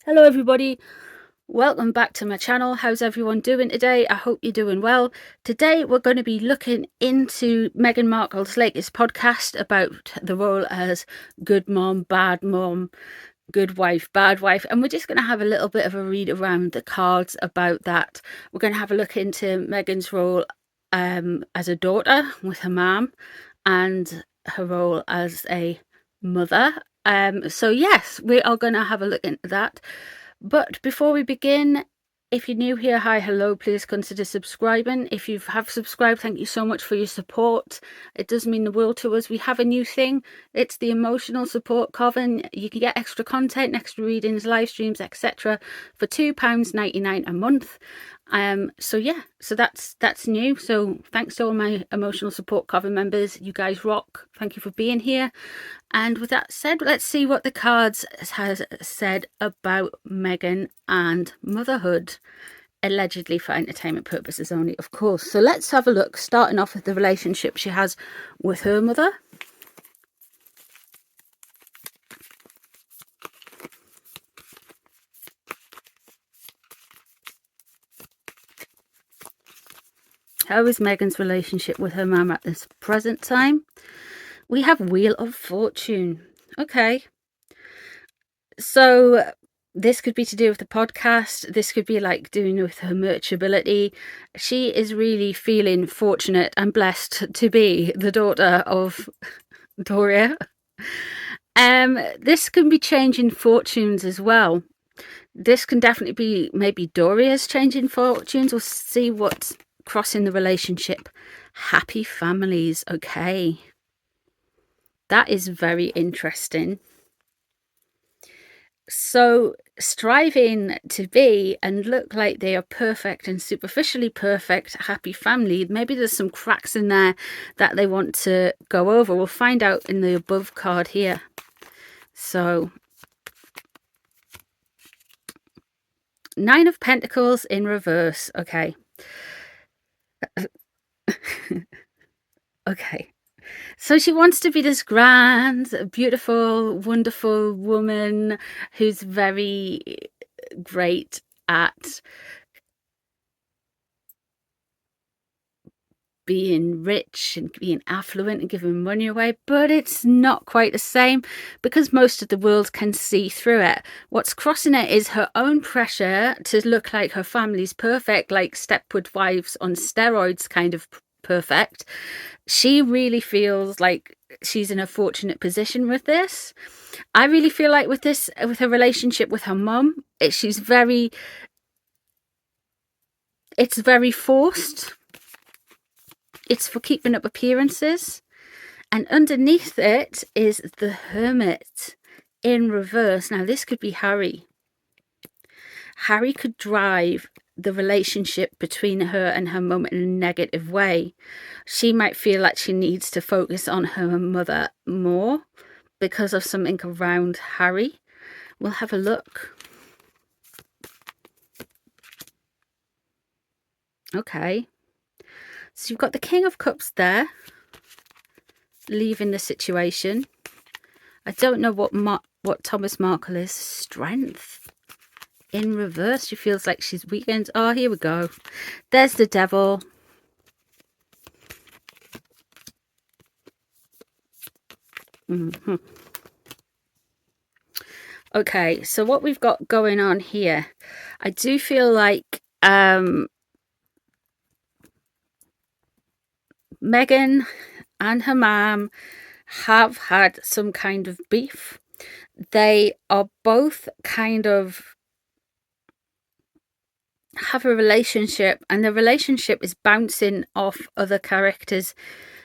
Hello everybody, welcome back to my channel. How's everyone doing today? I hope you're doing well. Today we're going to be looking into Meghan Markle's latest podcast about the role as good mom, good wife, bad wife, and we're just going to have a little bit of a read around the cards about that. We're going to have a look into Meghan's role as a daughter with her mum and her role as a mother. So yes, we are going to have a look into that. But before we begin, if you're new here, hi, hello, please consider subscribing. If you have subscribed, thank you so much for your support. It does mean the world to us. We have a new thing. It's the emotional support coven. You can get extra content, extra readings, live streams, etc. for £2.99 a month. So yeah, so that's new. So thanks to all my emotional support coven members. You guys rock. Thank you for being here. And with that said, let's see what the cards has said about Meghan and motherhood, allegedly for entertainment purposes only, of course. So let's have a look, starting off with the relationship she has with her mother. How is Meghan's relationship with her mum at this present time? We have Wheel of Fortune. Okay. So this could be to do with the podcast. This could be like doing with her merchability. She is really feeling fortunate and blessed to be the daughter of Doria. This can be changing fortunes as well. This can definitely be maybe Doria's changing fortunes. We'll see what's crossing the relationship. Happy families. Okay. That is very interesting. So striving to be and look like they are perfect and superficially perfect, happy family. Maybe there's some cracks in there that they want to go over. We'll find out in the above card here. So Nine of Pentacles in reverse. Okay. Okay. So she wants to be this grand, beautiful, wonderful woman who's very great at being rich and being affluent and giving money away, but it's not quite the same because most of the world can see through it. What's crossing it is her own pressure to look like her family's perfect, like Stepford Wives on steroids kind of perfect. She really feels like she's in a fortunate position with this. I really feel like with this, with her relationship with her mum, it's very forced. It's for keeping up appearances. And underneath it is the Hermit in reverse. Now, this could be Harry. Harry could drive the relationship between her and her mum in a negative way. She might feel like she needs to focus on her mother more because of something around Harry. We'll have a look. Okay. So you've got the King of Cups there, leaving the situation. I don't know what Thomas Markle is. Strength in reverse. She feels like she's weakened. Oh, here we go. There's the Devil. Okay, so what we've got going on here, I do feel like Meghan and her mum have had some kind of beef. They are both kind of have a relationship, and the relationship is bouncing off other characters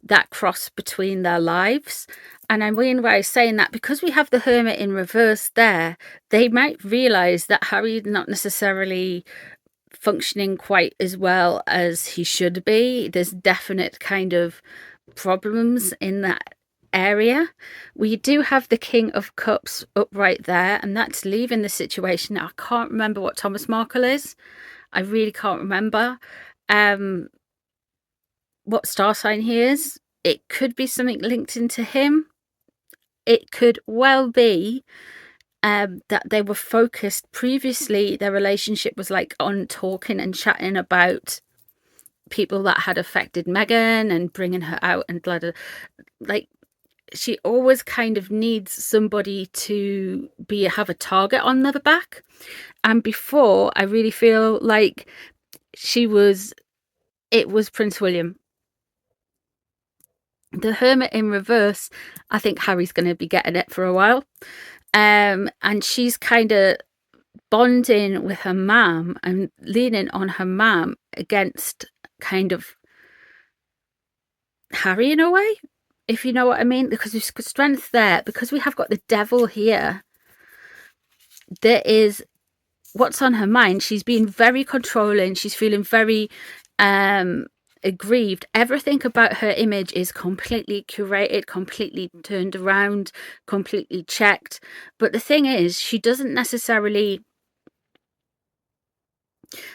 that cross between their lives. And I mean by saying that, because we have the Hermit in reverse there, they might realize that Harry is not necessarily functioning quite as well as he should be. There's definite kind of problems in that area. We do have the King of Cups upright there, and that's leaving the situation. I can't remember what Thomas Markle is. I really can't remember what star sign he is. It could be something linked into him. It could well be that they were focused previously, their relationship was like on talking and chatting about people that had affected Meghan and bringing her out and blah, blah. Like, she always kind of needs somebody to have a target on their back. And before, I really feel like it was Prince William. The Hermit in reverse, I think Harry's going to be getting it for a while. And she's kind of bonding with her mum and leaning on her mum against kind of Harry in a way, if you know what I mean, because there's strength there. Because we have got the devil here, there is what's on her mind. She's being very controlling. She's feeling very aggrieved. Everything about her image is completely curated, completely turned around, completely checked. But the thing is, she doesn't necessarily...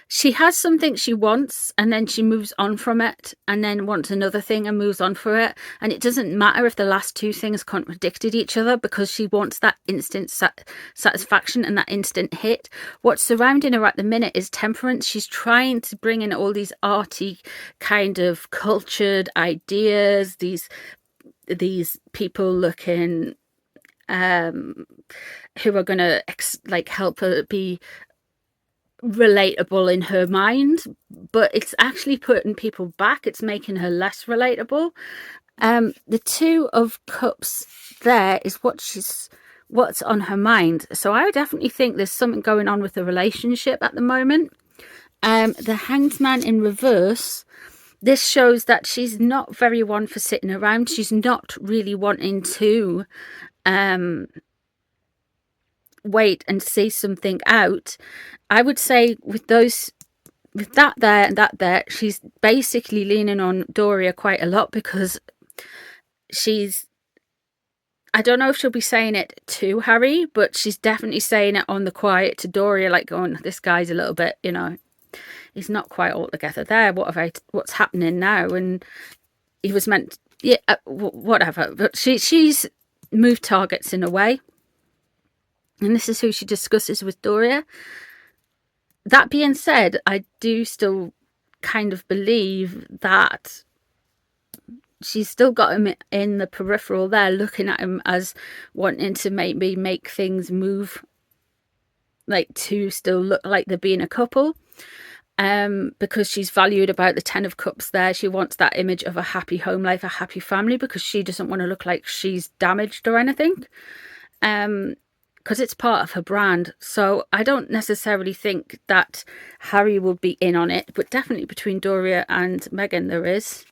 She has something she wants and then she moves on from it, and then wants another thing and moves on for it. And it doesn't matter if the last two things contradicted each other, because she wants that instant satisfaction and that instant hit. What's surrounding her at the minute is temperance. She's trying to bring in all these arty kind of cultured ideas, these people looking who are going to help her be relatable in her mind, but it's actually putting people back. It's making her less relatable. The Two of Cups there is what's on her mind. So I definitely think there's something going on with the relationship at the moment. The Hanged Man in reverse, this shows that she's not very one for sitting around. She's not really wanting to wait and see something out. I would say with that there and that there, she's basically leaning on Doria quite a lot, because I don't know if she'll be saying it to Harry, but she's definitely saying it on the quiet to Doria, like going, this guy's a little bit, he's not quite all together there. What's happening now? And he was meant, whatever. But she's moved targets in a way. And this is who she discusses with Doria. That being said, I do still kind of believe that she's still got him in the peripheral there, looking at him as wanting to maybe make things move, to still look like they're being a couple. Because she's valued about the Ten of Cups there. She wants that image of a happy home life, a happy family, because she doesn't want to look like she's damaged or anything. Because it's part of her brand. So I don't necessarily think that Harry will be in on it, but definitely between Doria and Meghan there is.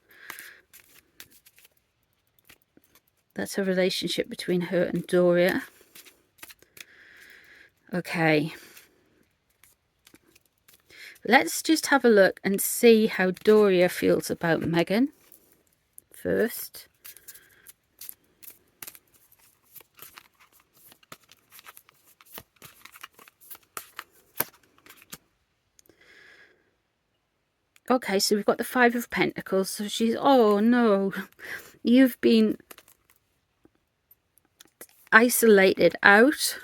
That's a relationship between her and Doria. Okay. Let's just have a look and see how Doria feels about Meghan first. Okay, so we've got the Five of Pentacles. So she's, oh no, you've been isolated out.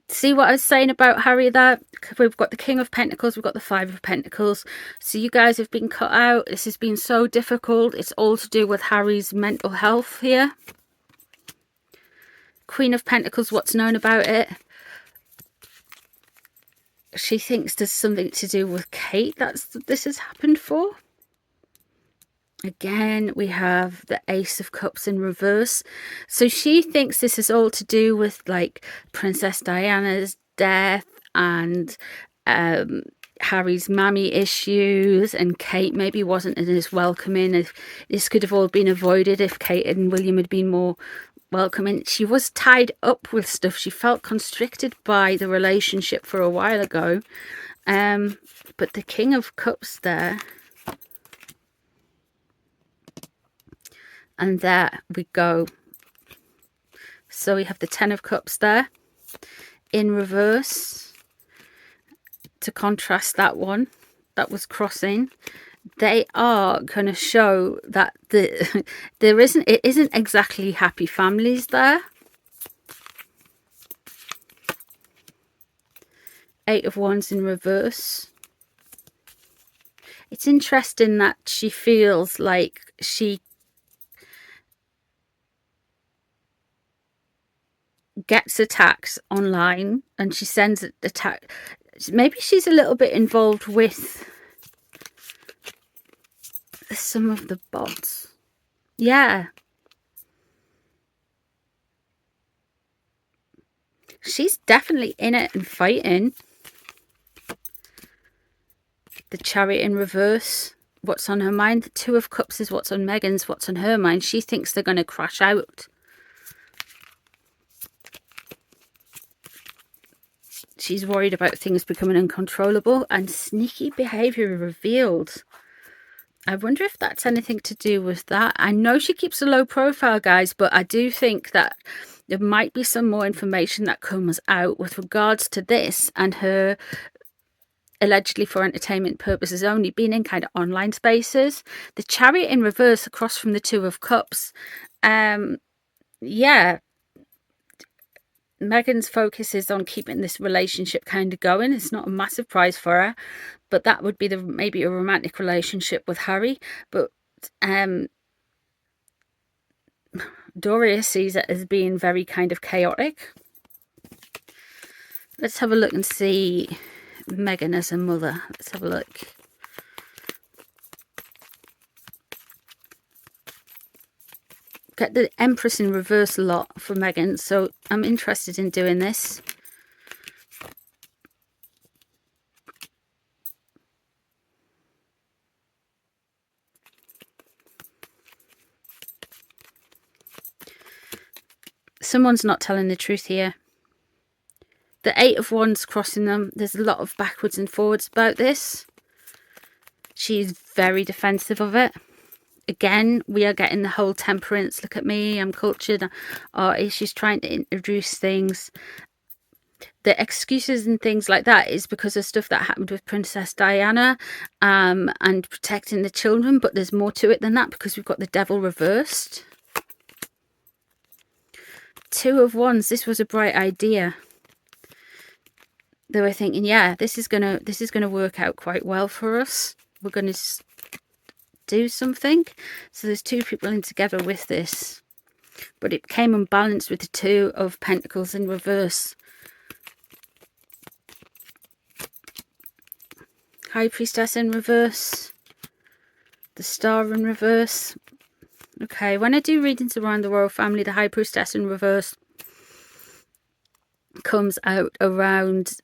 See what I was saying about Harry there? We've got the King of Pentacles, we've got the Five of Pentacles. So you guys have been cut out. This has been so difficult. It's all to do with Harry's mental health here. Queen of Pentacles, what's known about it? She thinks there's something to do with Kate this has happened for. Again, we have the Ace of Cups in reverse. So she thinks this is all to do with Princess Diana's death and Harry's mammy issues, and Kate maybe wasn't as welcoming. If this could have all been avoided if Kate and William had been more welcoming. She was tied up with stuff. She felt constricted by the relationship for a while ago. But the King of Cups there, and there we go. So we have the Ten of Cups there in reverse to contrast that one that was crossing. they are going to show that it isn't exactly happy families there. Eight of Wands in reverse. It's interesting that she feels like she gets attacks online and she sends an attack. Maybe she's a little bit involved with some of the bots. Yeah. She's definitely in it and fighting. The Chariot in reverse. What's on her mind? The Two of Cups is what's on Meghan's. What's on her mind? She thinks they're going to crash out. She's worried about things becoming uncontrollable, and sneaky behaviour revealed. I wonder if that's anything to do with that. I know she keeps a low profile, guys, but I do think that there might be some more information that comes out with regards to this and her allegedly for entertainment purposes only being in kind of online spaces. The Chariot in reverse across from the Two of Cups. Yeah. Meghan's focus is on keeping this relationship kind of going. It's not a massive prize for her, but that would be maybe a romantic relationship with Harry. But Doria sees it as being very kind of chaotic. Let's have a look and see Meghan as a mother. Let's have a look. Get the Empress in reverse a lot for Meghan, so I'm interested in doing this. Someone's not telling the truth here. The Eight of Wands crossing them. There's a lot of backwards and forwards about this. She's very defensive of it. Again, we are getting the whole temperance. Look at me, I'm cultured. She's trying to introduce things. The excuses and things like that is because of stuff that happened with Princess Diana and protecting the children. But there's more to it than that because we've got the Devil reversed. Two of Wands. This was a bright idea. They were thinking, yeah, this is gonna work out quite well for us. We're gonna do something. So there's two people in together with this, but it came unbalanced with the Two of Pentacles in reverse. High Priestess in reverse. The Star in reverse. Okay, when I do readings around the royal family, the High Priestess in reverse comes out around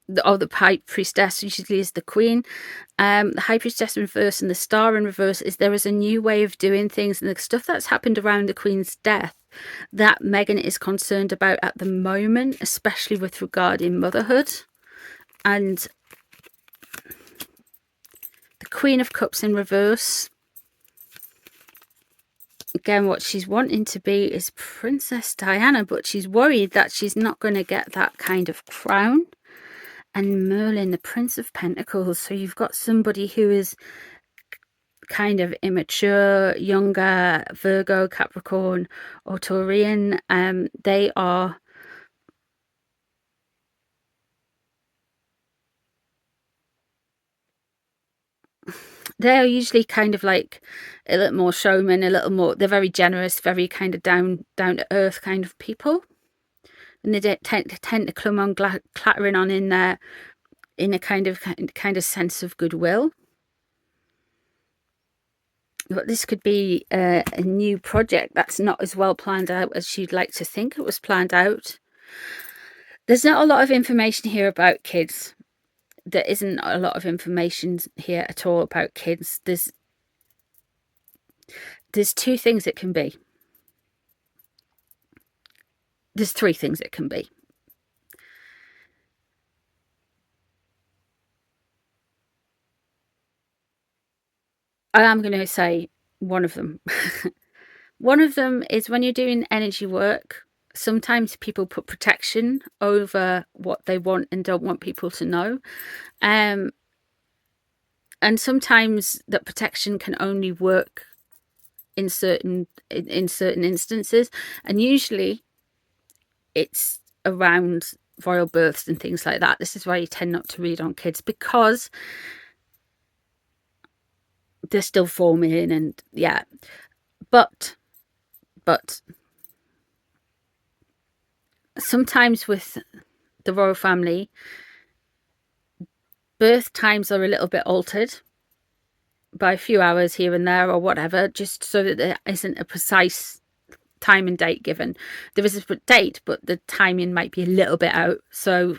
the High Priestess usually is the Queen. The High Priestess in reverse and the Star in reverse is there is a new way of doing things, and the stuff that's happened around the Queen's death that Meghan is concerned about at the moment, especially with regarding motherhood. And the Queen of Cups in reverse. Again, what she's wanting to be is Princess Diana, but she's worried that she's not going to get that kind of crown. And Merlin, the Prince of Pentacles. So you've got somebody who is kind of immature, younger, Virgo, Capricorn, or Taurian. They're usually kind of like a little more showman, a little more, they're very generous, very kind of down to earth kind of people. And they tend to come on clattering on in there in a kind of sense of goodwill. But this could be a new project that's not as well planned out as she'd like to think it was planned out. There's not a lot of information here about kids. There isn't a lot of information here at all about kids. There's two things it can be. There's three things it can be. I'm going to say one of them. One of them is when you're doing energy work, sometimes people put protection over what they want and don't want people to know. And and sometimes that protection can only work in certain instances, and usually it's around royal births and things like that. This is why you tend not to read on kids, because they're still forming, and yeah. But sometimes with the royal family, birth times are a little bit altered by a few hours here and there or whatever, just so that there isn't a precise time and date given. There is a date, but the timing might be a little bit out. So,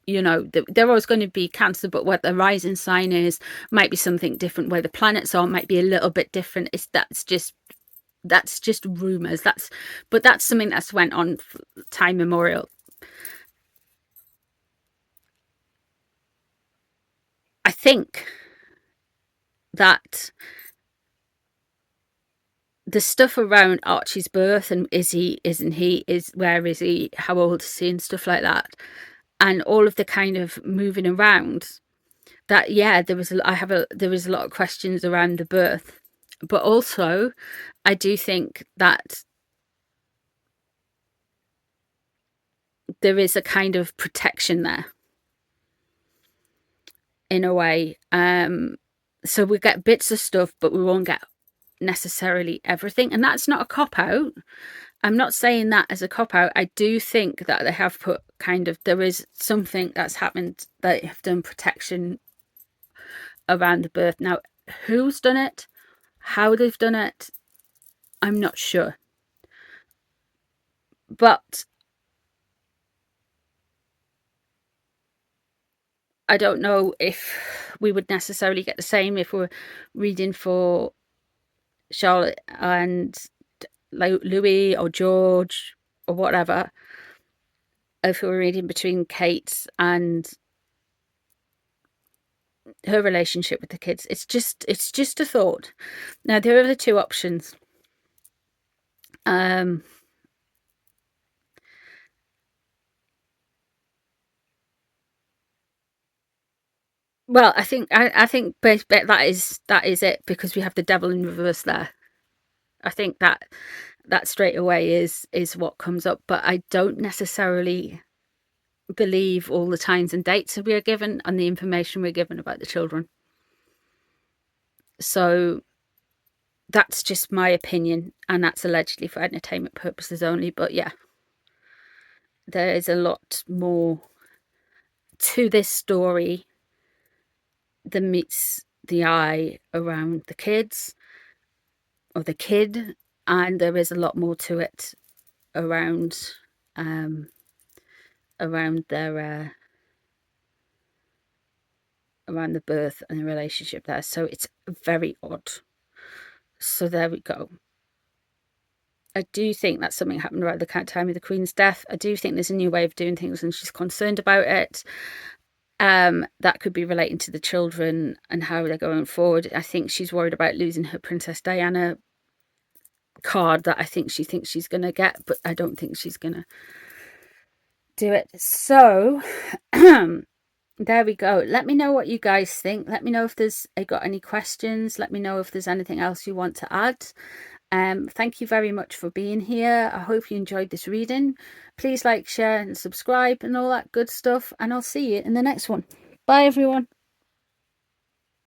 you know, they're always going to be Cancer, but what the rising sign is might be something different. Where the planets are might be a little bit different. That's just rumors. But that's something that's went on for time immemorial. I think that the stuff around Archie's birth and is he, isn't he, where is he, how old is he, and stuff like that, and all of the kind of moving around, that there was a lot of questions around the birth. But also I do think that there is a kind of protection there in a way. So we get bits of stuff, but we won't get necessarily everything, and that's not a cop-out. I'm not saying that as a cop-out. I do think that they have put kind of, there is something that's happened, that have done protection around the birth. Now, who's done it, how they've done it, I'm not sure. But I don't know if we would necessarily get the same if we're reading for Charlotte and Louis or George or whatever, if we were reading between Kate and her relationship with the kids. It's just a thought. Now, there are the two options. Well, I think that is it, because we have the devil in reverse there. I think that straight away is what comes up, but I don't necessarily believe all the times and dates that we are given and the information we're given about the children. So that's just my opinion, and that's allegedly for entertainment purposes only. But yeah, there is a lot more to this story than meets the eye around the kids or the kid, and there is a lot more to it around their around the birth and the relationship there. So it's very odd. So there we go. I do think that something happened around the time of the Queen's death. I do think there's a new way of doing things, and she's concerned about it. That could be relating to the children and how they're going forward. I think she's worried about losing her Princess Diana card that I think she thinks she's going to get, but I don't think she's going to do it. So there we go. Let me know what you guys think. Let me know if there's got any questions. Let me know if there's anything else you want to add. Thank you very much for being here. I hope you enjoyed this reading. Please like, share and subscribe and all that good stuff, and I'll see you in the next one. Bye everyone.